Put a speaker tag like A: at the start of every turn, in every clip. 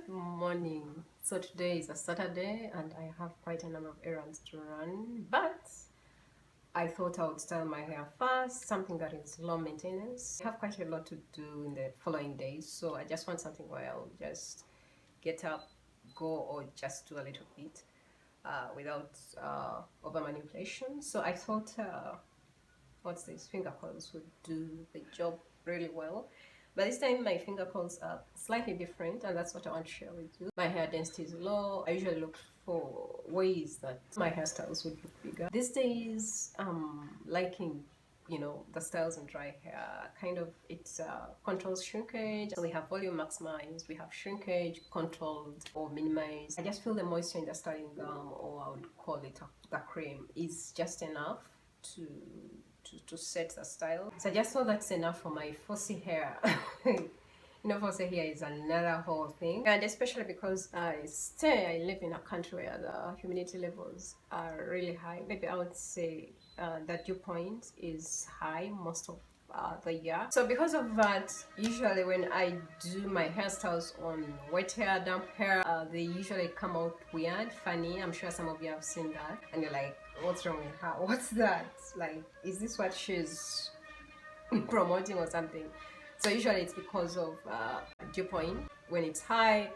A: Good morning. So today is a Saturday and I have quite a number of errands to run, but I thought I would style my hair first, something that is low maintenance. I have quite a lot to do in the following days, so I just want something where I'll just get up, go, or just do a little bit without over manipulation. So I thought what's this, finger coils would do the job really well. But this time my finger coils are slightly different, and that's what I want to share with you. My hair density is low. I usually look for ways that my hairstyles would look bigger. These days liking the styles in dry hair. Kind of it controls shrinkage. So we have volume maximized, we have shrinkage controlled or minimized. I just feel the moisture in the styling gum, or I would call it the cream, is just enough to set the style. So I just thought that's enough for my fussy hair. Fussy hair is another whole thing, and especially because I live in a country where the humidity levels are really high. Maybe I would say the dew point is high most of the year. So because of that, usually when I do my hairstyles on wet hair, damp hair, they usually come out weird, funny. I'm sure some of you have seen that, and you're like, what's wrong with her? What's that? Like, is this what she's promoting or something? So usually it's because of dew point. When it's high,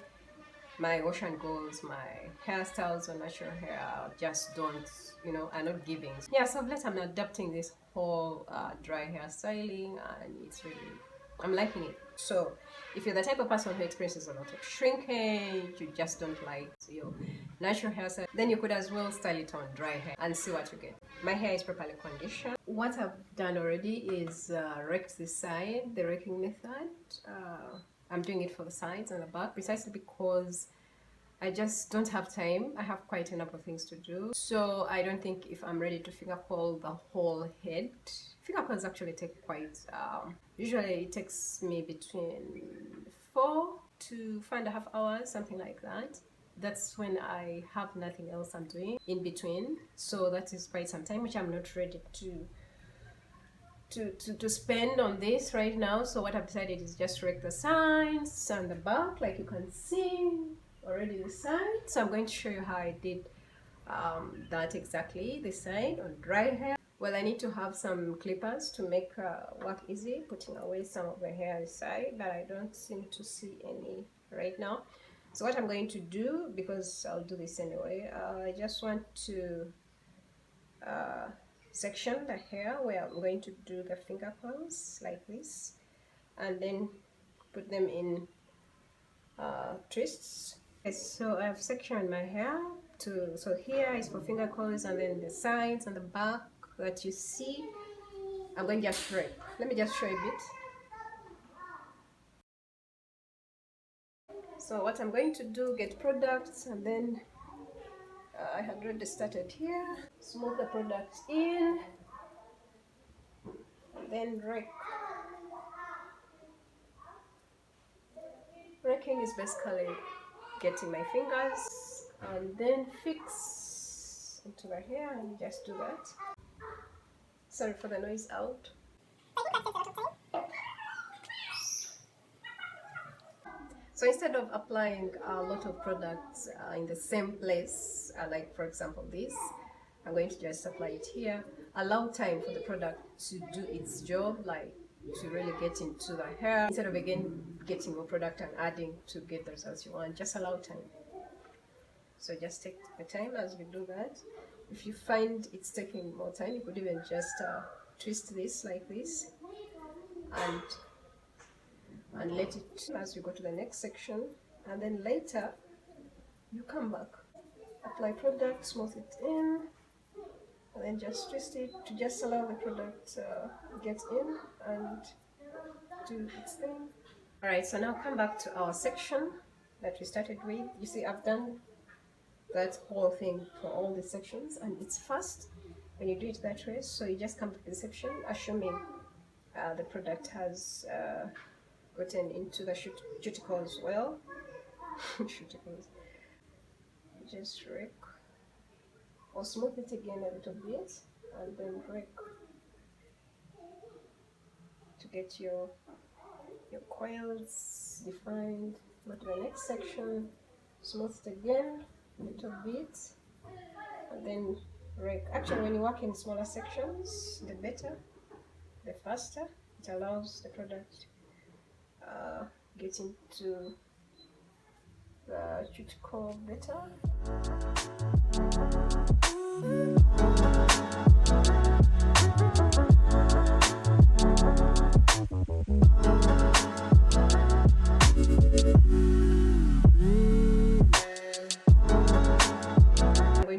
A: my wash and goes, my hairstyles or natural hair just don't, are not giving. Yeah, so late I'm adapting this whole dry hair styling, and it's really, I'm liking it. So if you're the type of person who experiences a lot of shrinkage, you just don't like your natural hairstyle, then you could as well style it on dry hair and see what you get. My hair is properly conditioned. What I've done already is raked this side, the raking method. I'm doing it for the sides and the back precisely because I just don't have time. I have quite a number of things to do. So I don't think if I'm ready to finger coil the whole head. Finger coils actually take quite, usually it takes me between 4 to 4.5 hours, something like that. That's when I have nothing else I'm doing in between. So that is quite some time, which I'm not ready to spend on this right now. So what I've decided is just rake the sides and the back, like you can see already the side. So I'm going to show you how I did that exactly, the side on dry hair. Well, I need to have some clippers to make work easy, putting away some of the hair aside, but I don't seem to see any right now. So what I'm going to do, because I'll do this anyway, I just want to section the hair where I'm going to do the finger coils like this, and then put them in twists. Okay, so I've sectioned my hair so here is for finger coils, and then the sides and the back that you see, I'm going to just rake. Let me just show you a bit. So what I'm going to do, get products, and then I had already started here. Smooth the products in, and then rake. Raking is basically getting my fingers and then fix into the hair, and just do that. Sorry for the noise out. So instead of applying a lot of products in the same place, like for example this, I'm going to just apply it here. Allow time for the product to do its job, like to really get into the hair, instead of again getting more product and adding to get the results you want. Just allow time. So just take the time as we do that. If you find it's taking more time, you could even just twist this like this, and let it as you go to the next section, and then later you come back, apply product, smooth it in, and then just twist it to just allow the product get in and do its thing. Alright, so now come back to our section that we started with. You see, I've done that whole thing for all the sections, and it's fast when you do it that way. So you just come to the section, assuming the product has gotten into the cuticles well. Cuticles. Just rake or smooth it again a little bit, and then rake to get your coils defined. Go to the next section, smooth it again a little bit, and then rake. Actually, when you work in smaller sections, the better, the faster. It allows the product get into the cuticle better.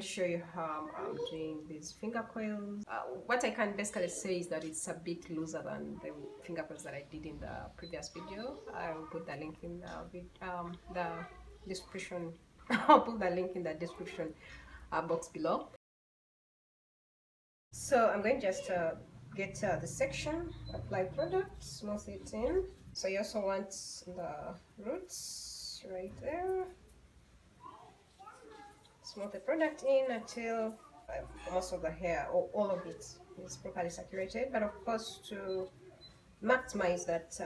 A: Show you how I'm doing these finger coils. What I can basically say is that it's a bit looser than the finger coils that I did in the previous video. I will put the link in the description. I'll put the link in the description box below. So I'm going just to get the section, apply product, smooth it in. So you also want the roots right there. Smooth the product in until most of the hair or all of it is properly saturated. But of course, to maximize that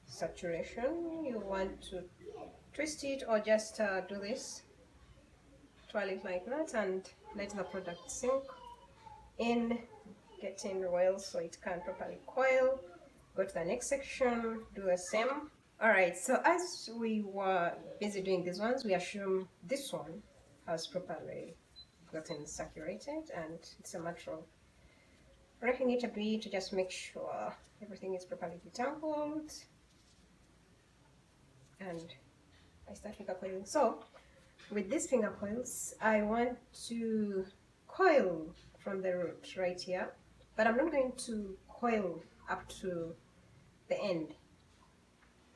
A: saturation, you want to twist it or just do this, twirl it like that, and let the product sink in, get in oil so it can properly coil. Go to the next section, do the same. Alright, so as we were busy doing these ones, we assume this one has properly gotten saturated, and it's a matter of raking it a bit to just make sure everything is properly detangled. And I start finger coiling. So with these finger coils, I want to coil from the root right here, but I'm not going to coil up to the end.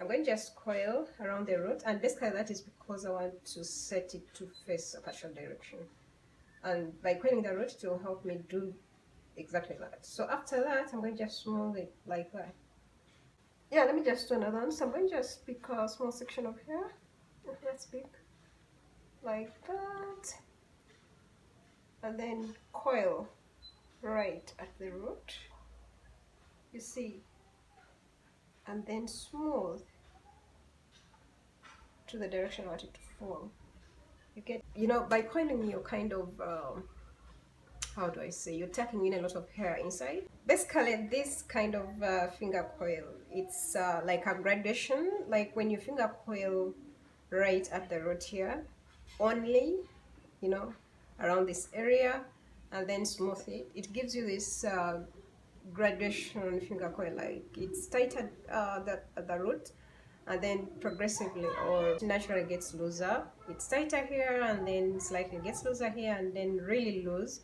A: I'm going to just coil around the root, and basically that is because I want to set it to face a partial direction. And by coiling the root, it will help me do exactly that. So after that, I'm going to just smooth it like that. Yeah, let me just do another one. So I'm going to just pick a small section of hair. Let's pick like that. And then coil right at the root. You see? And then smooth to the direction I want it to fall. You get, you know, by coiling you're kind of, how do I say, you're tucking in a lot of hair inside. Basically, this kind of finger coil, it's like a gradation. Like when you finger coil right at the root here, only, you know, around this area, and then smooth it. It gives you this gradation finger coil, like it's tighter at the root, and then progressively or naturally gets looser. It's tighter here, and then slightly gets looser here, and then really loose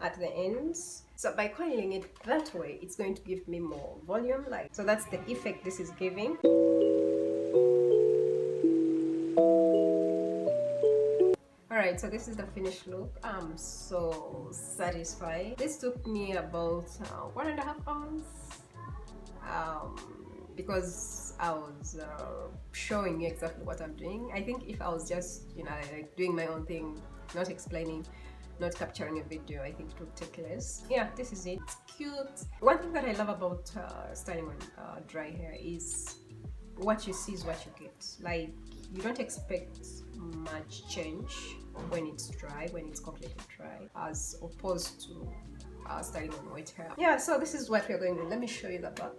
A: at the ends. So by coiling it that way, it's going to give me more volume, like, so that's the effect this is giving. Alright, so this is the finished look. I'm so satisfied. This took me about 1.5 hours because I was showing you exactly what I'm doing. I think if I was just, you know, like doing my own thing, not explaining, not capturing a video, I think it would take less. Yeah, this is it. It's cute. One thing that I love about styling on dry hair is what you see is what you get. Like, you don't expect much change when it's dry, when it's completely dry, as opposed to styling on wet hair. Yeah, so this is what we're going to do. Let me show you the back.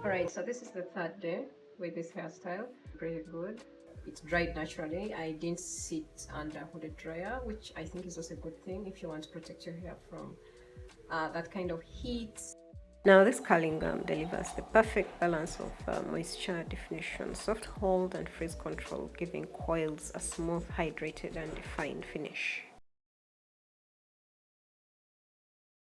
A: Alright, so this is the third day with this hairstyle. Pretty good. It dried naturally. I didn't sit under hooded dryer, which I think is also a good thing if you want to protect your hair from that kind of heat. Now this curling gum delivers the perfect balance of moisture, definition, soft hold and frizz control, giving coils a smooth, hydrated and defined finish.